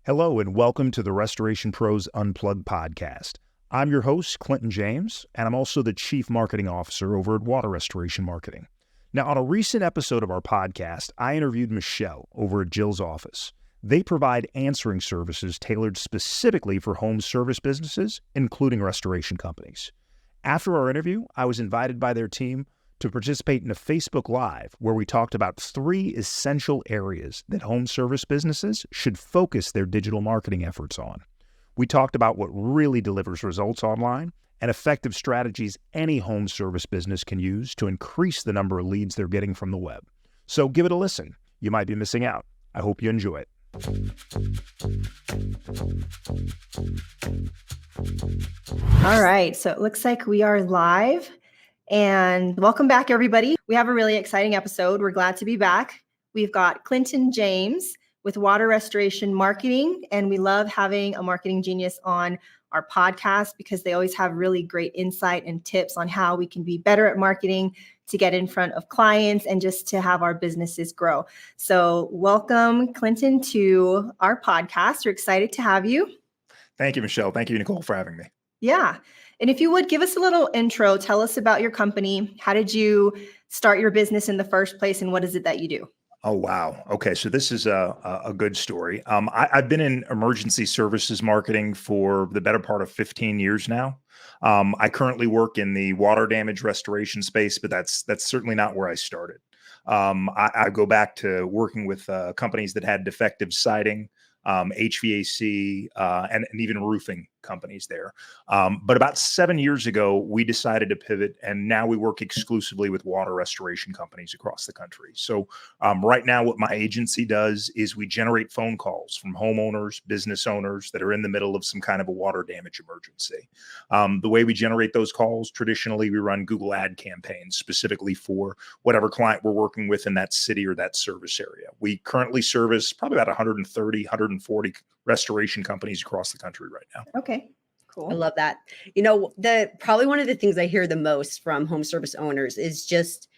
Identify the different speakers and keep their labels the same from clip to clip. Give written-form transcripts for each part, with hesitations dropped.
Speaker 1: Hello and welcome to the Restoration Pros Unplugged Podcast. I'm your host, Clinton James, and I'm also the Chief Marketing Officer over at Water Restoration Marketing. Now, on a recent episode of our podcast, I interviewed Michelle over at Jill's office. They provide answering services tailored specifically for home service businesses, including restoration companies. After our interview, I was invited by their team to participate in a Facebook Live where we talked about 3 essential areas that home service businesses should focus their digital marketing efforts on. We talked about what really delivers results online and effective strategies any home service business can use to increase the number of leads they're getting from the web. So give it a listen. You might be missing out. I hope you enjoy it.
Speaker 2: All right, so it looks like we are live. And welcome back, everybody. We have a really exciting episode. We're glad to be back. We've got Clinton James with Water Restoration Marketing, and we love having a marketing genius on our podcast because they always have really great insight and tips on how we can be better at marketing to get in front of clients and just to have our businesses grow. So welcome, Clinton, to our podcast. We're excited to have you.
Speaker 1: Thank you, Michelle. Thank you, Nicole, for having me.
Speaker 2: Yeah. And if you would give us a little intro, tell us about your company. How did you start your business in the first place, and what is it that you do?
Speaker 1: Oh, wow. Okay. So this is a good story. I've been in emergency services marketing for the better part of 15 years now. I currently work in the water damage restoration space, but that's certainly not where I started. I go back to working with companies that had defective siding, HVAC, and even roofing companies there. But about 7 years ago, we decided to pivot, and now we work exclusively with water restoration companies across the country. So right now, what my agency does is we generate phone calls from homeowners, business owners that are in the middle of some kind of a water damage emergency. The way we generate those calls, traditionally, we run Google ad campaigns specifically for whatever client we're working with in that city or that service area. We currently service probably about 130, 140 restoration companies across the country right now.
Speaker 2: Okay, cool.
Speaker 3: I love that. You know, probably one of the things I hear the most from home service owners is just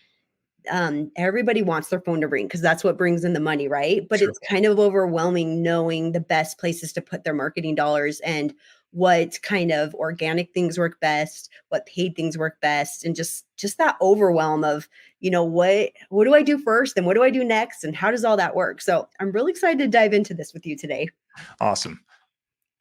Speaker 3: everybody wants their phone to ring because that's what brings in the money, right? But
Speaker 1: Sure.
Speaker 3: It's kind of overwhelming knowing the best places to put their marketing dollars and what kind of organic things work best, what paid things work best, and just that overwhelm of, you know, what do I do first and what do I do next and how does all that work? So I'm really excited to dive into this with you today.
Speaker 1: Awesome.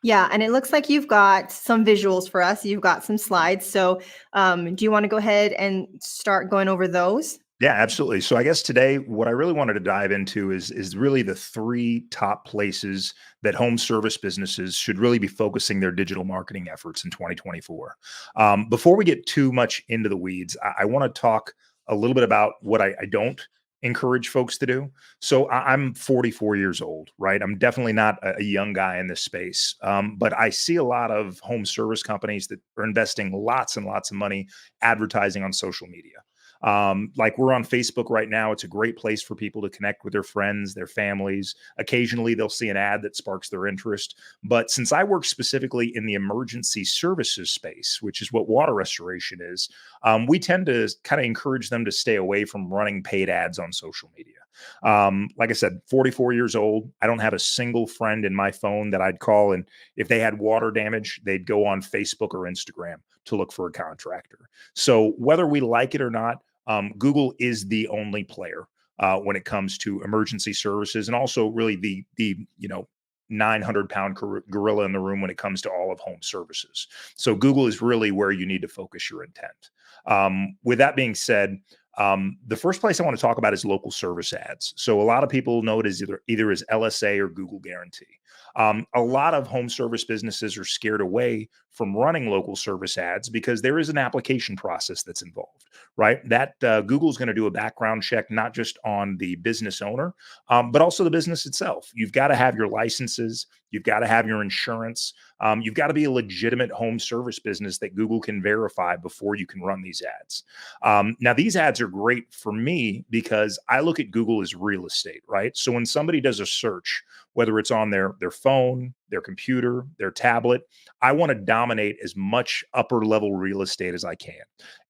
Speaker 2: Yeah, and it looks like you've got some visuals for us. You've got some slides. So do you want to go ahead and start going over those?
Speaker 1: Yeah, absolutely. So I guess today, what I really wanted to dive into is really the 3 top places that home service businesses should really be focusing their digital marketing efforts in 2024. Before we get too much into the weeds, I want to talk a little bit about what I don't encourage folks to do. So I'm 44 years old, right? I'm definitely not a young guy in this space, but I see a lot of home service companies that are investing lots and lots of money advertising on social media. Like we're on Facebook right now. It's a great place for people to connect with their friends, their families. Occasionally they'll see an ad that sparks their interest. But since I work specifically in the emergency services space, which is what water restoration is, we tend to kind of encourage them to stay away from running paid ads on social media. Like I said, 44 years old. I don't have a single friend in my phone that I'd call. And if they had water damage, they'd go on Facebook or Instagram to look for a contractor. So whether we like it or not, Google is the only player when it comes to emergency services, and also really the 900-pound gorilla in the room when it comes to all of home services. So Google is really where you need to focus your intent. With that being said, the first place I want to talk about is local service ads. So a lot of people know it as either as LSA or Google Guarantee. A lot of home service businesses are scared away from running local service ads because there is an application process that's involved, right? That Google's going to do a background check, not just on the business owner, but also the business itself. You've got to have your licenses. You've got to have your insurance. You've got to be a legitimate home service business that Google can verify before you can run these ads. Now, these ads are great for me because I look at Google as real estate, right? So when somebody does a search, whether it's on their phone, their computer, their tablet, I want to dominate as much upper level real estate as I can.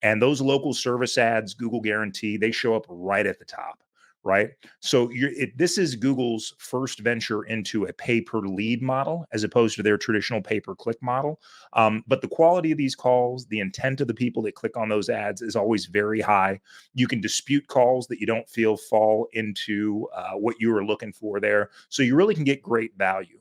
Speaker 1: And those local service ads, Google Guarantee, they show up right at the top. right? So this is Google's first venture into a pay per lead model as opposed to their traditional pay per click model. But the quality of these calls, the intent of the people that click on those ads is always very high. You can dispute calls that you don't feel fall into what you were looking for there. So you really can get great value.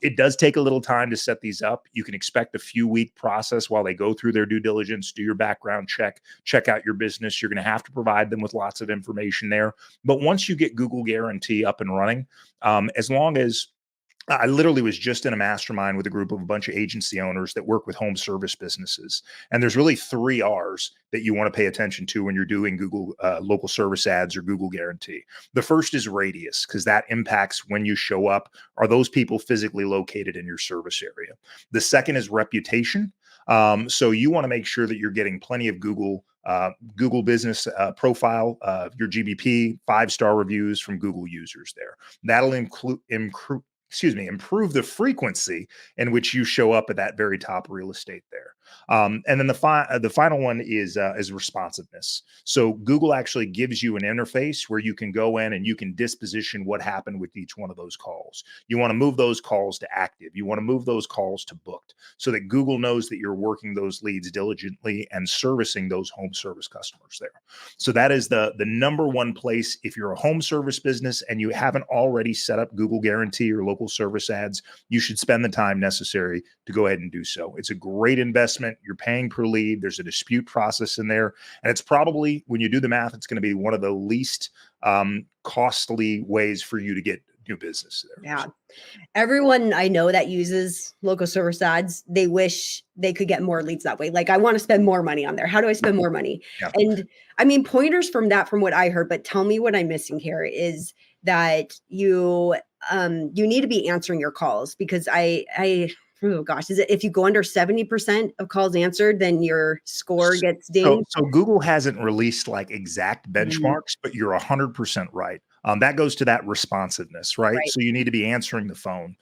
Speaker 1: It does take a little time to set these up. You can expect a few week process while they go through their due diligence, do your background check out your business. You're going to have to provide them with lots of information there. But once you get Google Guarantee up and running, as long as I literally was just in a mastermind with a group of a bunch of agency owners that work with home service businesses. And there's really 3 R's that you want to pay attention to when you're doing Google local service ads or Google Guarantee. The first is radius, because that impacts when you show up. Are those people physically located in your service area? The second is reputation. So you want to make sure that you're getting plenty of Google business profile, your GBP, 5-star reviews from Google users there. That'll improve the frequency in which you show up at that very top real estate there. And then the final one is responsiveness. So Google actually gives you an interface where you can go in and you can disposition what happened with each one of those calls. You want to move those calls to active. You want to move those calls to booked so that Google knows that you're working those leads diligently and servicing those home service customers there. So that is the number one place. If you're a home service business and you haven't already set up Google Guarantee or local service ads, you should spend the time necessary to go ahead and do so. It's a great investment. You're paying per lead. There's a dispute process in there. And it's probably, when you do the math, it's going to be one of the least costly ways for you to get new business there.
Speaker 3: Yeah. Everyone I know that uses local service ads, they wish they could get more leads that way. Like, I want to spend more money on there. How do I spend more money?
Speaker 1: Yeah.
Speaker 3: And I mean, pointers from what I heard, but tell me what I'm missing here is that you need to be answering your calls, because oh gosh, is it if you go under 70% of calls answered, then your score gets dinged?
Speaker 1: So Google hasn't released like exact benchmarks, but you're 100% right. That goes to that responsiveness, right? So you need to be answering the phone.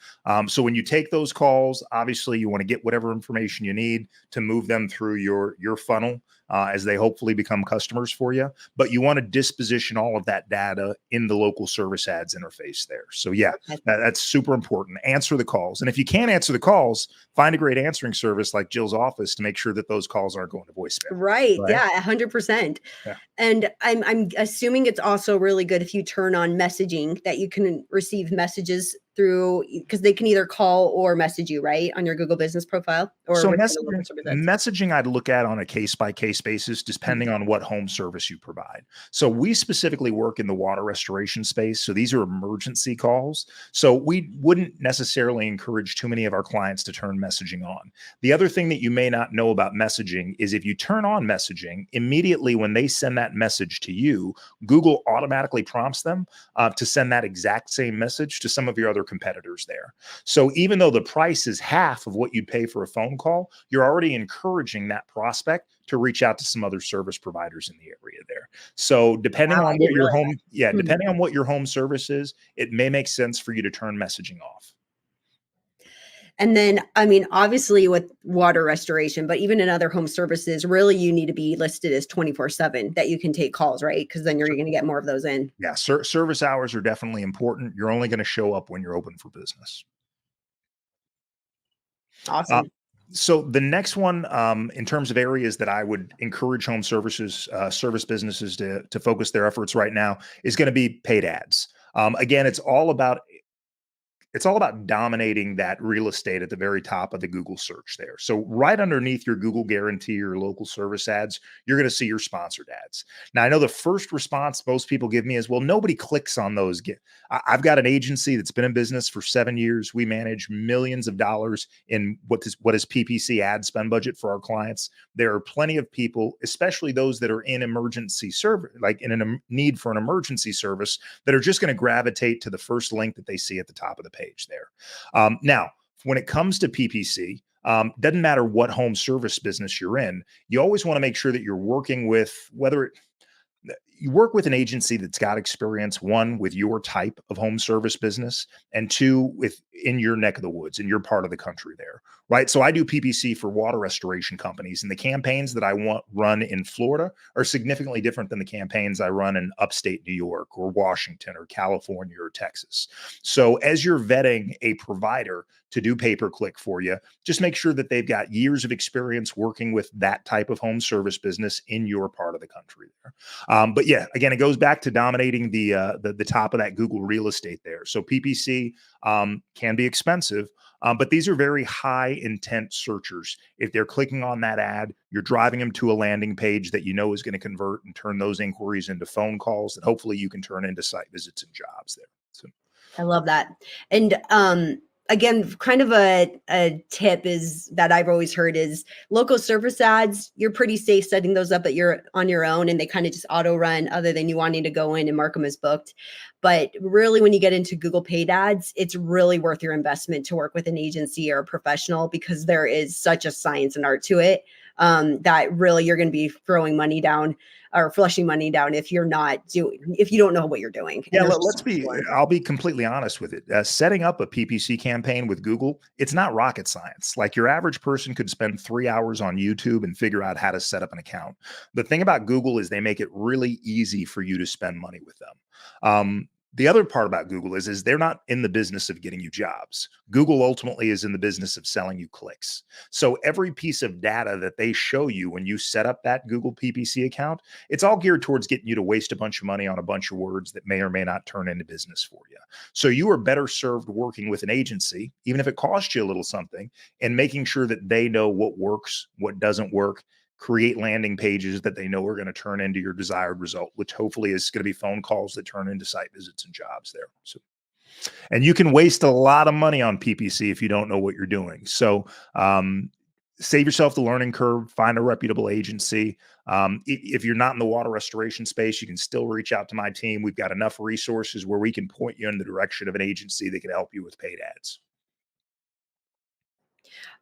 Speaker 1: So when you take those calls, obviously you want to get whatever information you need to move them through your funnel as they hopefully become customers for you. But you want to disposition all of that data in the local service ads interface there. So yeah, that's super important. Answer the calls. And if you can't answer the calls, find a great answering service like Jill's office to make sure that those calls aren't going to voicemail.
Speaker 3: Right. Yeah, 100%. Yeah. And I'm assuming it's also really good if you turn on messaging, that you can receive messages through, because they can either call or message you, right, on your Google business profile. Or
Speaker 1: so messaging I'd look at on a case-by-case basis, depending on what home service you provide. So we specifically work in the water restoration space. So these are emergency calls. So we wouldn't necessarily encourage too many of our clients to turn messaging on. The other thing that you may not know about messaging is if you turn on messaging, immediately when they send that message to you, Google automatically prompts them to send that exact same message to some of your other competitors there. So even though the price is half of what you'd pay for a phone call, you're already encouraging that prospect to reach out to some other service providers in the area there. So depending on what your home, depending on what your home service is, it may make sense for you to turn messaging off.
Speaker 3: And then, I mean, obviously with water restoration, but even in other home services, really you need to be listed as 24/7 that you can take calls, right? Because then you're going to get more of those in.
Speaker 1: Yeah, service hours are definitely important. You're only going to show up when you're open for business.
Speaker 3: Awesome.
Speaker 1: So the next one, in terms of areas that I would encourage home services, service businesses to focus their efforts right now, is going to be paid ads. Again, it's all about dominating that real estate at the very top of the Google search there. So right underneath your Google Guarantee or local service ads, you're going to see your sponsored ads. Now, I know the first response most people give me is, well, nobody clicks on those. I've got an agency that's been in business for 7 years. We manage millions of dollars in what is PPC ad spend budget for our clients. There are plenty of people, especially those that are in emergency service, like in a need for an emergency service, that are just going to gravitate to the first link that they see at the top of the page there. Now, when it comes to PPC, doesn't matter what home service business you're in, you always want to make sure that you're working with you work with an agency that's got experience, one, with your type of home service business, and two, with in your neck of the woods, in your part of the country there, right? So I do PPC for water restoration companies, and the campaigns that I want run in Florida are significantly different than the campaigns I run in upstate New York or Washington or California or Texas. So as you're vetting a provider to do pay-per-click for you, just make sure that they've got years of experience working with that type of home service business in your part of the country there. But yeah, again, it goes back to dominating the top of that Google real estate there. So PPC can be expensive, but these are very high intent searchers. If they're clicking on that ad, you're driving them to a landing page that you know is going to convert and turn those inquiries into phone calls that hopefully you can turn into site visits and jobs there. So
Speaker 3: I love that. And again, kind of a tip is that I've always heard is local service ads. You're pretty safe setting those up on your own, and they kind of just auto run other than you wanting to go in and mark them as booked. But really, when you get into Google paid ads, it's really worth your investment to work with an agency or a professional, because there is such a science and art to it that really you're going to be throwing money down or flushing money down if you don't know what you're doing.
Speaker 1: Yeah, I'll be completely honest with it. Setting up a PPC campaign with Google, it's not rocket science. Like, your average person could spend 3 hours on YouTube and figure out how to set up an account. The thing about Google is they make it really easy for you to spend money with them. The other part about Google is they're not in the business of getting you jobs. Google ultimately is in the business of selling you clicks. So every piece of data that they show you when you set up that Google PPC account, it's all geared towards getting you to waste a bunch of money on a bunch of words that may or may not turn into business for you. So you are better served working with an agency, even if it costs you a little something, and making sure that they know what works, what doesn't work. Create landing pages that they know are going to turn into your desired result, which hopefully is going to be phone calls that turn into site visits and jobs there. So, and you can waste a lot of money on PPC if you don't know what you're doing. So, save yourself the learning curve, find a reputable agency. If you're not in the water restoration space, you can still reach out to my team. We've got enough resources where we can point you in the direction of an agency that can help you with paid ads.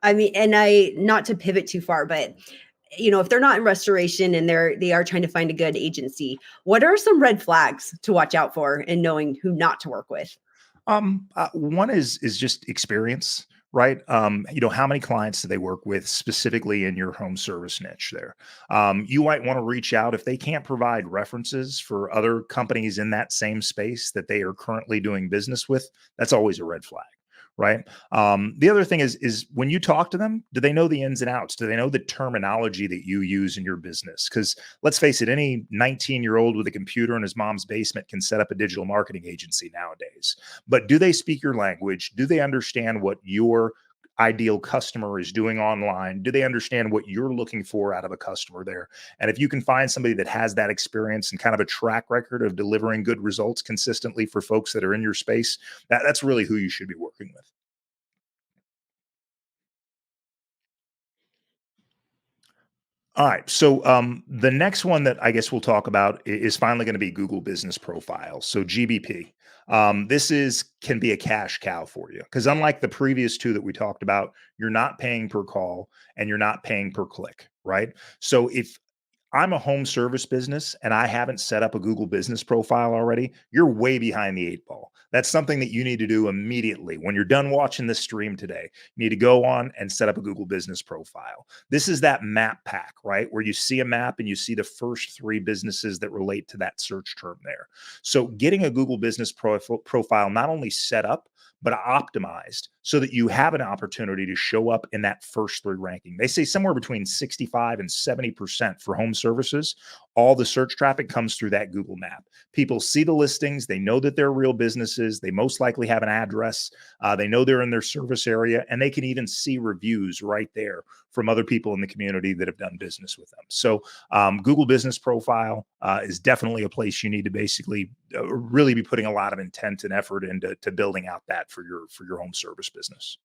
Speaker 3: I mean, and not to pivot too far, but if they're not in restoration and they are trying to find a good agency, what are some red flags to watch out for in knowing who not to work with?
Speaker 1: One is just experience, right? How many clients do they work with specifically in your home service niche there? You might want to reach out if they can't provide references for other companies in that same space that they are currently doing business with. That's always a red flag. Right. The other thing is when you talk to them, do they know the ins and outs? Do they know the terminology that you use in your business? Because let's face it, any 19-year-old with a computer in his mom's basement can set up a digital marketing agency nowadays. But do they speak your language? Do they understand what your ideal customer is doing online? Do they understand what you're looking for out of a customer there? And if you can find somebody that has that experience and kind of a track record of delivering good results consistently for folks that are in your space, that's really who you should be working with. All right. So the next one that I guess we'll talk about is finally going to be Google Business Profile. So GBP. This can be a cash cow for you, because unlike the previous two that we talked about, you're not paying per call and you're not paying per click, right? So if I'm a home service business and I haven't set up a Google Business Profile already, you're way behind the 8 ball. That's something that you need to do immediately. When you're done watching this stream today, you need to go on and set up a Google Business Profile. This is that map pack, right? Where you see a map and you see the first 3 businesses that relate to that search term there. So getting a Google Business Profile not only set up, but optimized so that you have an opportunity to show up in that first 3 ranking. They say somewhere between 65 and 70% for home services. All the search traffic comes through that Google map. People see the listings. They know that they're real businesses. They most likely have an address. They know they're in their service area, and they can even see reviews right there from other people in the community that have done business with them. So Google Business Profile is definitely a place you need to basically really be putting a lot of intent and effort into building out that for your home service business.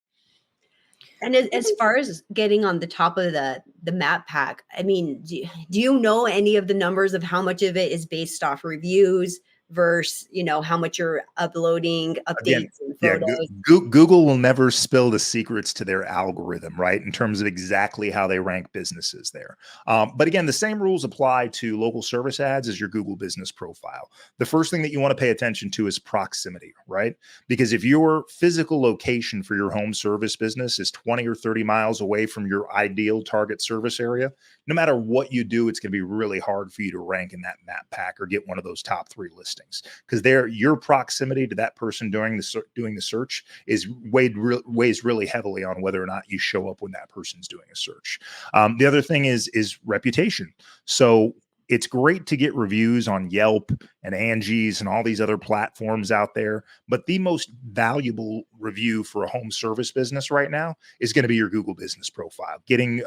Speaker 3: And as far as getting on the top of the map pack, I mean, do you know any of the numbers of how much of it is based off reviews versus, how much you're uploading
Speaker 1: Again,
Speaker 3: updates and
Speaker 1: yeah,
Speaker 3: photos.
Speaker 1: Google will never spill the secrets to their algorithm, right? In terms of exactly how they rank businesses there. But again, the same rules apply to local service ads as your Google business profile. The first thing that you want to pay attention to is proximity, right? Because if your physical location for your home service business is 20 or 30 miles away from your ideal target service area, no matter what you do, it's going to be really hard for you to rank in that map pack or get one of those top 3 listings, because your proximity to that person doing the search is weighs really heavily on whether or not you show up when that person's doing a search. The other thing is reputation. So it's great to get reviews on Yelp and Angie's and all these other platforms out there, but the most valuable review for a home service business right now is going to be your Google business profile. Getting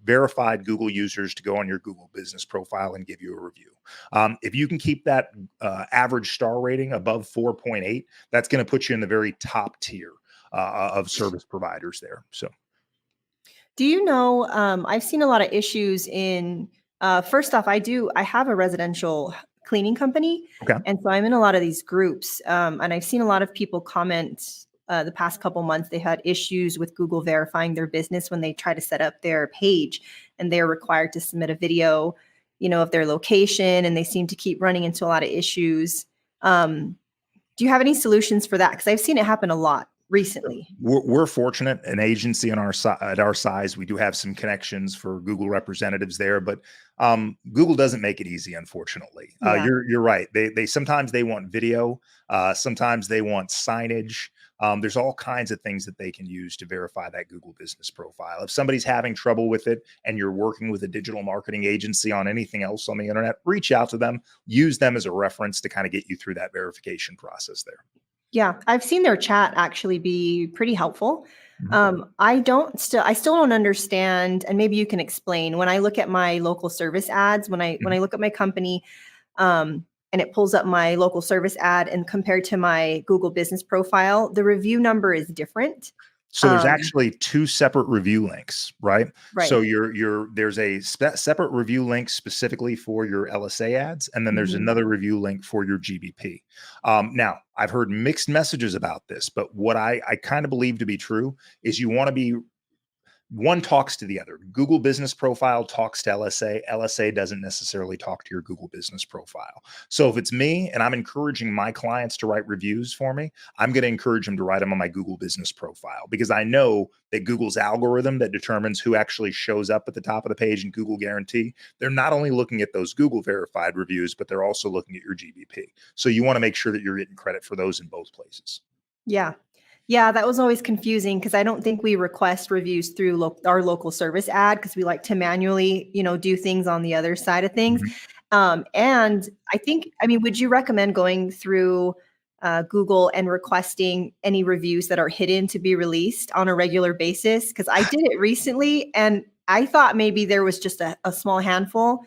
Speaker 1: verified Google users to go on your Google business profile and give you a review. If you can keep that average star rating above 4.8, that's going to put you in the very top tier of service providers there. So,
Speaker 2: Do you know, I've seen a lot of issues in, first off, I have a residential cleaning company.
Speaker 1: okay.
Speaker 2: And so I'm in a lot of these groups. And I've seen a lot of people comment the past couple months, they had issues with Google verifying their business when they try to set up their page and they're required to submit a video, of their location, and they seem to keep running into a lot of issues. Do you have any solutions for that? Because I've seen it happen a lot recently.
Speaker 1: We're fortunate, an agency at our size, we do have some connections for Google representatives there, but Google doesn't make it easy, unfortunately.
Speaker 2: Yeah.
Speaker 1: You're right. They sometimes they want video, sometimes they want signage. There's all kinds of things that they can use to verify that Google business profile. If somebody's having trouble with it and you're working with a digital marketing agency on anything else on the internet, reach out to them, use them as a reference to kind of get you through that verification process there.
Speaker 2: Yeah, I've seen their chat actually be pretty helpful.
Speaker 1: Mhm.
Speaker 2: I still don't understand, and maybe you can explain. When I look at my local service ads, when I look at my company, and it pulls up my local service ad, and compared to my Google business profile, the review number is different.
Speaker 1: So there's actually 2 separate review links, right?
Speaker 2: Right.
Speaker 1: So there's a separate review link specifically for your LSA ads, and then there's
Speaker 2: Mhm.
Speaker 1: another review link for your GBP. Now, I've heard mixed messages about this, but what I kind of believe to be true is you want to be one talks to the other. Google business profile talks to LSA. LSA doesn't necessarily talk to your Google business profile. So if it's me and I'm encouraging my clients to write reviews for me, I'm going to encourage them to write them on my Google business profile, because I know that Google's algorithm that determines who actually shows up at the top of the page in Google Guarantee, they're not only looking at those Google verified reviews, but they're also looking at your GBP. So you want to make sure that you're getting credit for those in both places.
Speaker 2: Yeah. Yeah, that was always confusing because I don't think we request reviews through our local service ad, because we like to manually, do things on the other side of things.
Speaker 1: Mhm.
Speaker 2: And I mean, would you recommend going through Google and requesting any reviews that are hidden to be released on a regular basis? Because I did it recently and I thought maybe there was just a small handful,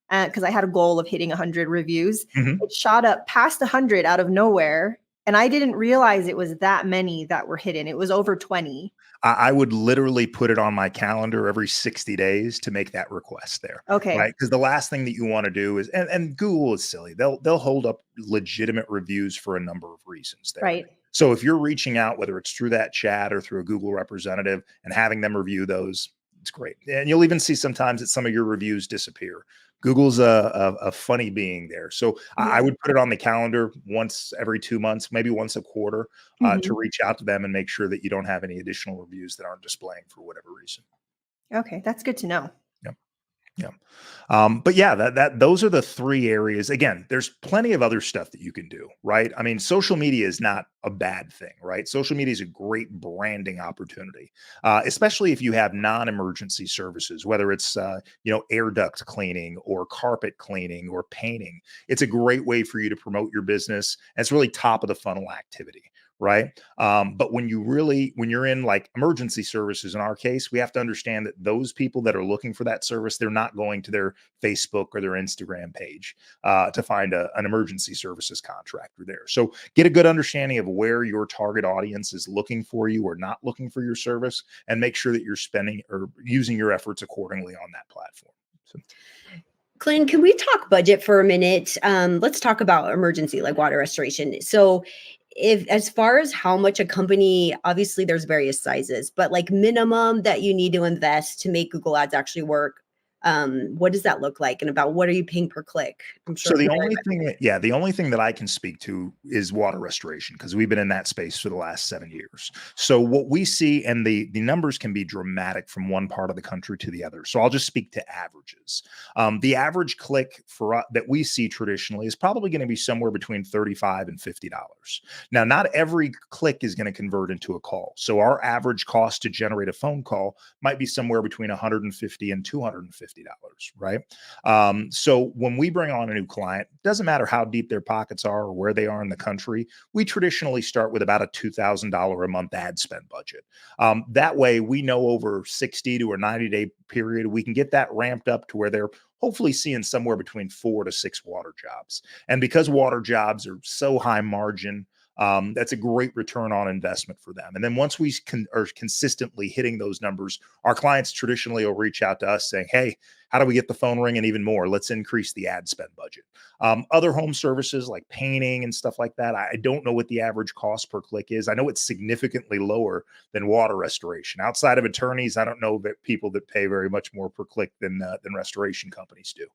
Speaker 2: because I had a goal of hitting 100 reviews.
Speaker 1: Mhm.
Speaker 2: It shot up past 100 out of nowhere. And I didn't realize it was that many that were hidden. It was over 20.
Speaker 1: I would literally put it on my calendar every 60 days to make that request there.
Speaker 2: Okay.
Speaker 1: Right. Because the last thing that you want to do is, and Google is silly. They'll hold up legitimate reviews for a number of reasons there.
Speaker 2: Right.
Speaker 1: So if you're reaching out, whether it's through that chat or through a Google representative and having them review those, it's great. And you'll even see sometimes that some of your reviews disappear. Google's a funny being there. So I would put it on the calendar once every 2 months, maybe once a quarter, to reach out to them and make sure that you don't have any additional reviews that aren't displaying for whatever reason.
Speaker 2: Okay, that's good to know.
Speaker 1: Yep. But yeah, those are the 3 areas. Again, there's plenty of other stuff that you can do, right? I mean, social media is not a bad thing, right? Social media is a great branding opportunity, especially if you have non-emergency services, whether it's air duct cleaning or carpet cleaning or painting. It's a great way for you to promote your business. And it's really top of the funnel activity. Right. But when you're in like emergency services, in our case, we have to understand that those people that are looking for that service, they're not going to their Facebook or their Instagram page to find an emergency services contractor there. So get a good understanding of where your target audience is looking for you or not looking for your service, and make sure that you're spending or using your efforts accordingly on that platform. So.
Speaker 3: Clint, can we talk budget for a minute? Let's talk about emergency, like water restoration. So, if as far as how much a company, obviously there's various sizes, but like minimum that you need to invest to make Google Ads actually work, what does that look like? And about what are you paying per click? I'm sure
Speaker 1: So
Speaker 3: it
Speaker 1: the
Speaker 3: can vary
Speaker 1: only
Speaker 3: by
Speaker 1: thing that, yeah, the only thing that I can speak to is water restoration because we've been in that space for the last 7 years. So what we see, and the numbers can be dramatic from one part of the country to the other. So I'll just speak to averages. The average click that we see traditionally is probably going to be somewhere between $35 and $50. Now, not every click is going to convert into a call. So our average cost to generate a phone call might be somewhere between $150 and $250, right? So when we bring on a new client, doesn't matter how deep their pockets are or where they are in the country, we traditionally start with about a $2,000 a month ad spend budget. That way, we know over 60 to a 90-day period, we can get that ramped up to where they're hopefully seeing somewhere between 4 to 6 water jobs. And because water jobs are so high margin, that's a great return on investment for them. And then once we are consistently hitting those numbers, our clients traditionally will reach out to us saying, hey, how do we get the phone ringing even more? Let's increase the ad spend budget. Other home services like painting and stuff like that, I don't know what the average cost per click is. I know it's significantly lower than water restoration. Outside of attorneys, I don't know that people that pay very much more per click than restoration companies do.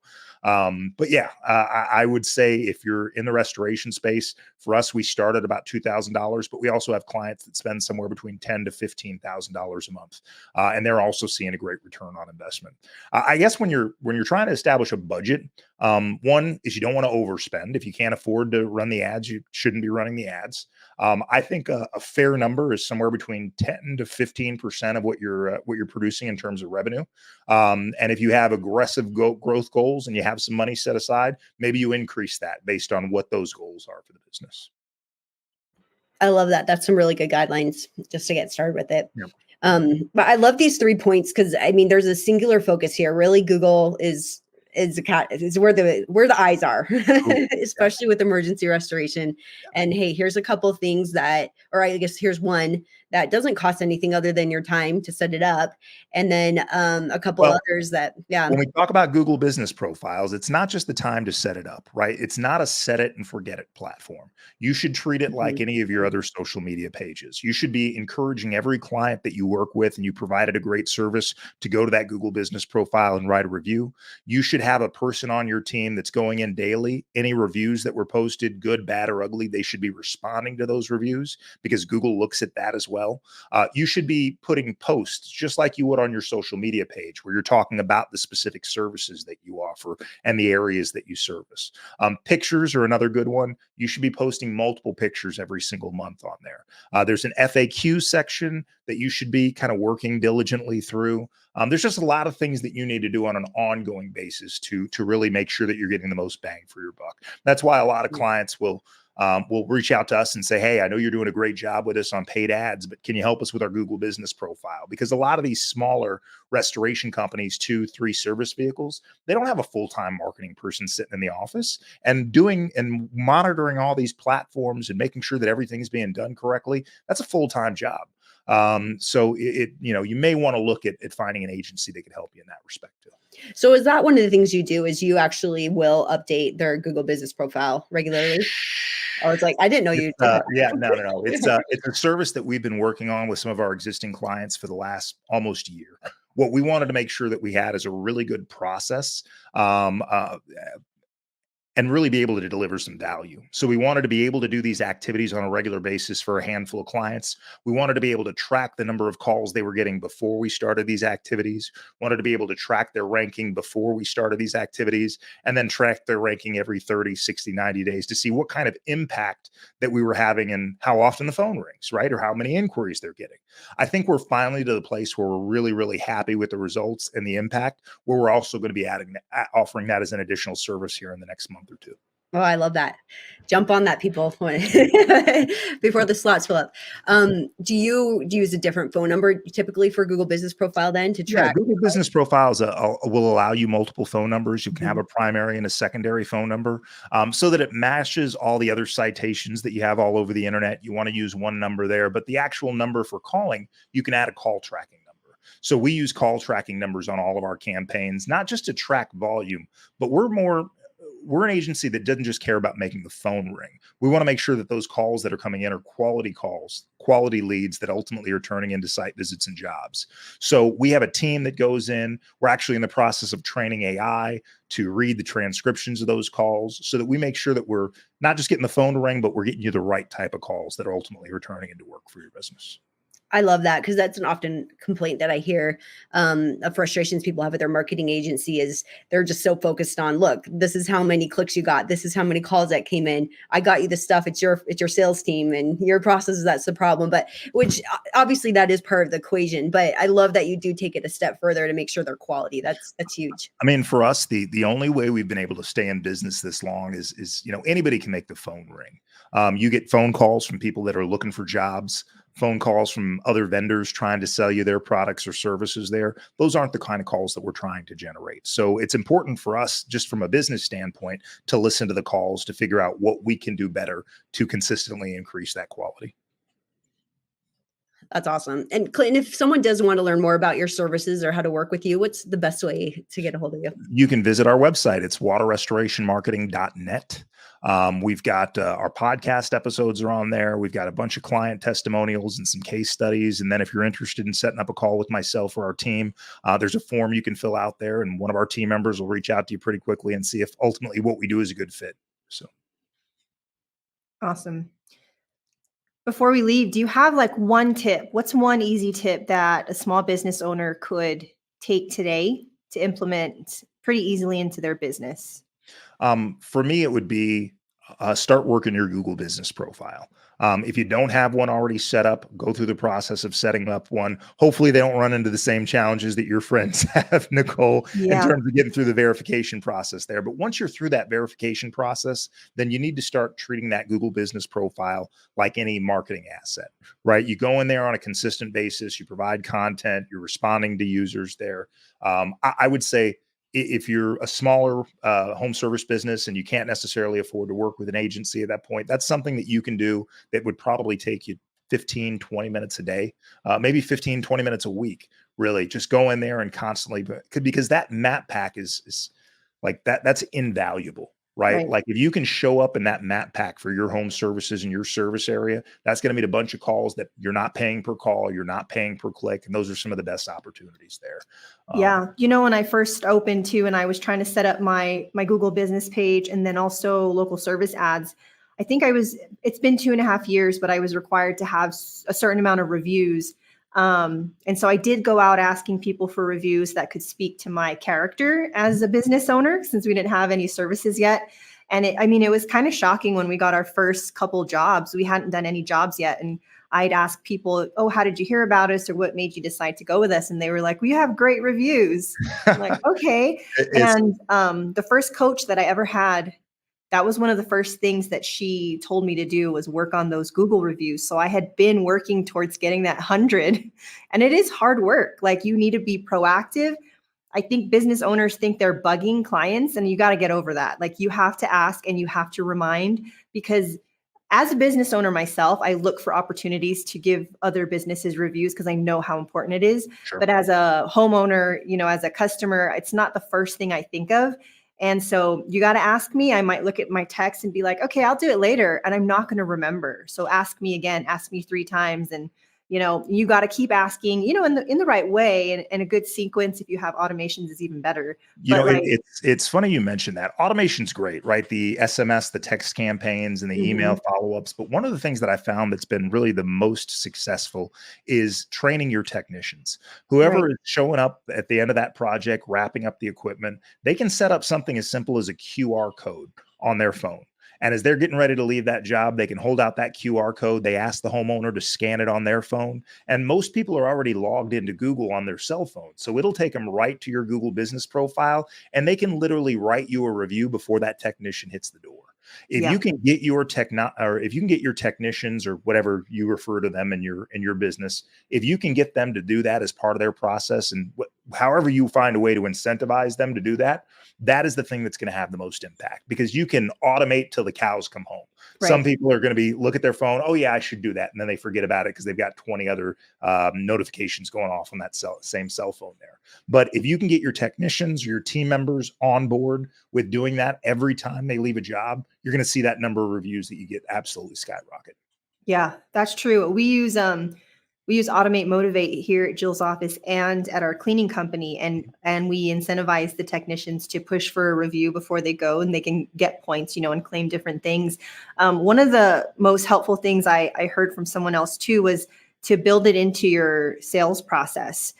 Speaker 1: But yeah, I would say if you're in the restoration space, for us, we start at about $2,000, but we also have clients that spend somewhere between $10,000 to $15,000 a month, and they're also seeing a great return on investment. I guess when you're trying to establish a budget, one is you don't want to overspend. If you can't afford to run the ads, you shouldn't be running the ads. I think a fair number is somewhere between 10 to 15% of what you're producing in terms of revenue. And if you have aggressive growth goals and you have some money set aside, maybe you increase that based on what those goals are for the business.
Speaker 3: I love that. That's some really good guidelines just to get started with it.
Speaker 1: Yeah.
Speaker 3: But I love these 3 points because I mean, there's a singular focus here. Really, Google is where the eyes are, especially with emergency restoration. And hey, here's a couple of things that, or I guess here's one that doesn't cost anything other than your time to set it up, and then a couple others that, yeah.
Speaker 1: When we talk about Google business profiles, it's not just the time to set it up, right? It's not a set it and forget it platform. You should treat it like any of your other social media pages. You should be encouraging every client that you work with and you provided a great service to go to that Google business profile and write a review. You should have a person on your team that's going in daily. Any reviews that were posted, good, bad, or ugly, they should be responding to those reviews because Google looks at that as well. You should be putting posts just like you would on your social media page where you're talking about the specific services that you offer and the areas that you service. Pictures are another good one. You should be posting multiple pictures every single month on there. There's an FAQ section that you should be kind of working diligently through. There's just a lot of things that you need to do on an ongoing basis to really make sure that you're getting the most bang for your buck. That's why a lot of clients will reach out to us and say, hey, I know you're doing a great job with us on paid ads, but can you help us with our Google business profile? Because a lot of these smaller restoration companies, 2, 3 service vehicles, they don't have a full-time marketing person sitting in the office and doing and monitoring all these platforms and making sure that everything's being done correctly. That's a full-time job. So you may want to look at finding an agency that could help you in that respect too.
Speaker 3: So is that one of the things you do is you actually will update their Google business profile regularly? Oh, it's like, I didn't know you did that.
Speaker 1: Yeah, no. It's a service that we've been working on with some of our existing clients for the last almost year. What we wanted to make sure that we had is a really good process, and really be able to deliver some value. So we wanted to be able to do these activities on a regular basis for a handful of clients. We wanted to be able to track the number of calls they were getting before we started these activities, wanted to be able to track their ranking before we started these activities, and then track their ranking every 30, 60, 90 days to see what kind of impact that we were having and how often the phone rings, right? Or how many inquiries they're getting. I think we're finally to the place where we're really, really happy with the results and the impact, where we're also going to be offering that as an additional service here in the next month or two.
Speaker 3: Oh, I love that. Jump on that, people, before the slots fill up. Do you use a different phone number typically for Google Business Profile then to track?
Speaker 1: Yeah, Google Business Profiles will allow you multiple phone numbers. You can have a primary and a secondary phone number, so that it matches all the other citations that you have all over the internet. You want to use one number there, but the actual number for calling, you can add a call tracking number. So we use call tracking numbers on all of our campaigns, not just to track volume, but we're an agency that doesn't just care about making the phone ring. We want to make sure that those calls that are coming in are quality calls, quality leads that ultimately are turning into site visits and jobs. So we have a team that goes in. We're actually in the process of training AI to read the transcriptions of those calls so that we make sure that we're not just getting the phone to ring, but we're getting you the right type of calls that are ultimately returning into work for your business.
Speaker 3: I love that, because that's an often complaint that I hear of frustrations people have with their marketing agency is they're just so focused on, look, this is how many clicks you got. This is how many calls that came in. I got you the stuff. It's your sales team and your process. That's the problem. But which obviously that is part of the equation. But I love that you do take it a step further to make sure they're quality. That's huge.
Speaker 1: I mean, for us, the only way we've been able to stay in business this long is anybody can make the phone ring. You get phone calls from people that are looking for jobs, phone calls from other vendors trying to sell you their products or services there. Those aren't the kind of calls that we're trying to generate. So it's important for us, just from a business standpoint, to listen to the calls to figure out what we can do better to consistently increase that quality.
Speaker 3: That's awesome. And Clinton, if someone does want to learn more about your services or how to work with you, what's the best way to get a hold of you?
Speaker 1: You can visit our website. It's waterrestorationmarketing.net. We've got our podcast episodes are on there. We've got a bunch of client testimonials and some case studies. And then if you're interested in setting up a call with myself or our team, there's a form you can fill out there, and one of our team members will reach out to you pretty quickly and see if ultimately what we do is a good fit. So
Speaker 2: Awesome. Before we leave, do you have like one tip? What's one easy tip that a small business owner could take today to implement pretty easily into their business?
Speaker 1: For me, it would be start working your Google business profile. If you don't have one already set up, go through the process of setting up one. Hopefully they don't run into the same challenges that your friends have, Nicole, in terms of getting through the verification process there. But once you're through that verification process, then you need to start treating that Google business profile like any marketing asset, right? You go in there on a consistent basis, you provide content, you're responding to users there. I would say, if you're a smaller home service business and you can't necessarily afford to work with an agency at that point, that's something that you can do that would probably take you 15, 20 minutes a day, maybe 15, 20 minutes a week, really. Just go in there and constantly, because that map pack is like that's invaluable, right? Like if you can show up in that map pack for your home services in your service area, that's going to meet a bunch of calls that you're not paying per call, you're not paying per click. And those are some of the best opportunities there.
Speaker 2: Yeah. When I first opened too, and I was trying to set up my Google business page and then also local service ads, I think it's been 2.5 years, but I was required to have a certain amount of reviews. And so I did go out asking people for reviews that could speak to my character as a business owner, since we didn't have any services yet. And it was kind of shocking when we got our first couple jobs. We hadn't done any jobs yet. And I'd ask people, oh, how did you hear about us? Or what made you decide to go with us? And they were like, we have great reviews. I'm like, okay. And the first coach that I ever had, that was one of the first things that she told me to do was work on those Google reviews. So I had been working towards getting that 100, and it is hard work. Like, you need to be proactive. I think business owners think they're bugging clients, and you got to get over that. Like, you have to ask and you have to remind, because as a business owner myself, I look for opportunities to give other businesses reviews because I know how important it is. Sure. But as a homeowner, as a customer, it's not the first thing I think of. And so you got to ask me. I might look at my text and be like, okay, I'll do it later. And I'm not going to remember. So ask me again, ask me 3 times. And you got to keep asking, in the right way, and a good sequence. If you have automations is even better.
Speaker 1: It's funny you mentioned that. Automation's great, right? The SMS, the text campaigns, and the email follow-ups. But one of the things that I found that's been really the most successful is training your technicians. Whoever is showing up at the end of that project, wrapping up the equipment, they can set up something as simple as a QR code on their phone. And as they're getting ready to leave that job, they can hold out that QR code. They ask the homeowner to scan it on their phone. And most people are already logged into Google on their cell phone. So it'll take them right to your Google business profile, and they can literally write you a review before that technician hits the door. If you can get your technicians, or whatever you refer to them in your business, if you can get them to do that as part of their process, and however you find a way to incentivize them to do that, that is the thing that's going to have the most impact, because you can automate till the cows come home.
Speaker 2: Right.
Speaker 1: Some people are going to look at their phone. Oh yeah, I should do that. And then they forget about it because they've got 20 other notifications going off on that same cell phone there. But if you can get your technicians or your team members on board with doing that every time they leave a job, you're going to see that number of reviews that you get absolutely skyrocket.
Speaker 2: Yeah, that's true. We use Automate Motivate here at Jill's office and at our cleaning company, and we incentivize the technicians to push for a review before they go, and they can get points, and claim different things. One of the most helpful things I heard from someone else too was to build it into your sales process.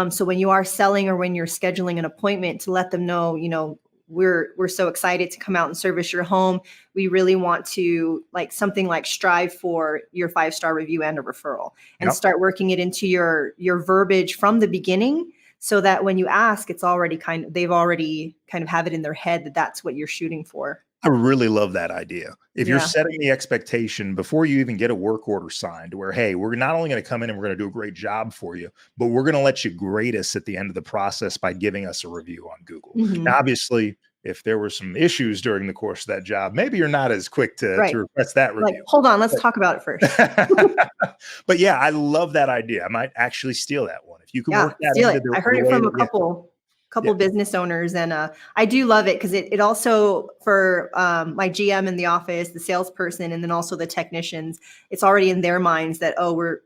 Speaker 2: So when you are selling or when you're scheduling an appointment, to let them know, we're so excited to come out and service your home. We really want to something like strive for your 5-star review and a referral, and start working it into your verbiage from the beginning, so that when you ask, it's already they've already kind of have it in their head that that's what you're shooting for.
Speaker 1: I really love that idea. If you're setting the expectation before you even get a work order signed, where, hey, we're not only going to come in and we're going to do a great job for you, but we're going to let you grade us at the end of the process by giving us a review on Google.
Speaker 2: Mm-hmm.
Speaker 1: Now, obviously, if there were some issues during the course of that job, maybe you're not as quick to request that review.
Speaker 2: Hold on, let's talk about it first.
Speaker 1: But yeah, I love that idea. I might actually steal that one. If you can work that into
Speaker 2: I heard it from a couple business owners, and I do love it, because it also, for my GM in the office, the salesperson, and then also the technicians, it's already in their minds that,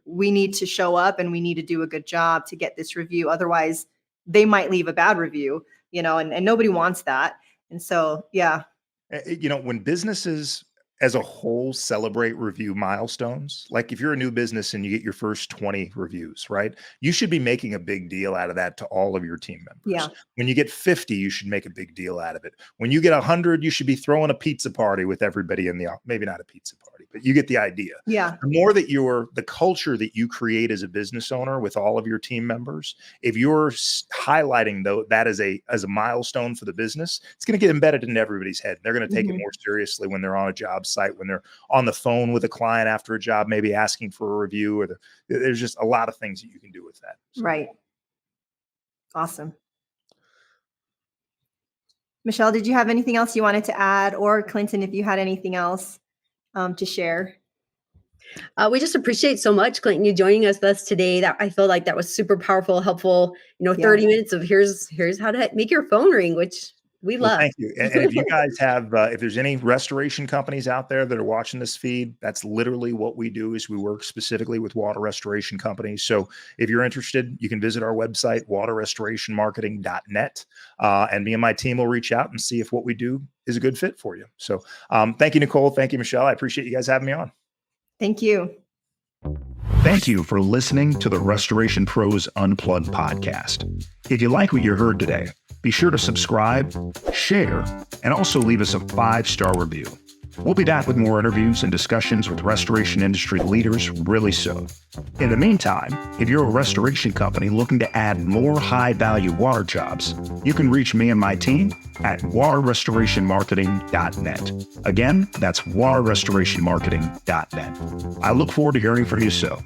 Speaker 2: we need to show up and we need to do a good job to get this review. Otherwise, they might leave a bad review, and nobody wants that. And so, yeah.
Speaker 1: When businesses as a whole celebrate review milestones, like if you're a new business and you get your first 20 reviews, right? You should be making a big deal out of that to all of your team members.
Speaker 2: Yeah.
Speaker 1: When you get 50, you should make a big deal out of it. When you get 100, you should be throwing a pizza party with everybody in the office. Maybe not a pizza party, but you get the idea.
Speaker 2: Yeah.
Speaker 1: The more that the culture that you create as a business owner with all of your team members, if you're highlighting that as a milestone for the business, it's going to get embedded into everybody's head. They're going to take it more seriously when they're on a job site, when they're on the phone with a client after a job, maybe asking for a review, or there's just a lot of things that you can do with that. So.
Speaker 2: Right. Awesome. Michelle, did you have anything else you wanted to add, or Clinton, if you had anything else to share?
Speaker 3: We just appreciate so much, Clinton, you joining us today. That I feel like that was super powerful, helpful. 30 minutes of here's how to make your phone ring, which we love.
Speaker 1: Thank you. And if you guys have, if there's any restoration companies out there that are watching this feed, that's literally what we do. Is we work specifically with water restoration companies. So if you're interested, you can visit our website, waterrestorationmarketing.net, and me and my team will reach out and see if what we do is a good fit for you. So thank you, Nicole. Thank you, Michelle. I appreciate you guys having me on.
Speaker 2: Thank you.
Speaker 1: Thank you for listening to the Restoration Pros Unplugged podcast. If you like what you heard today, be sure to subscribe, share, and also leave us a 5-star review. We'll be back with more interviews and discussions with restoration industry leaders really soon. In the meantime, if you're a restoration company looking to add more high-value water jobs, you can reach me and my team at waterrestorationmarketing.net. Again, that's waterrestorationmarketing.net. I look forward to hearing from you soon.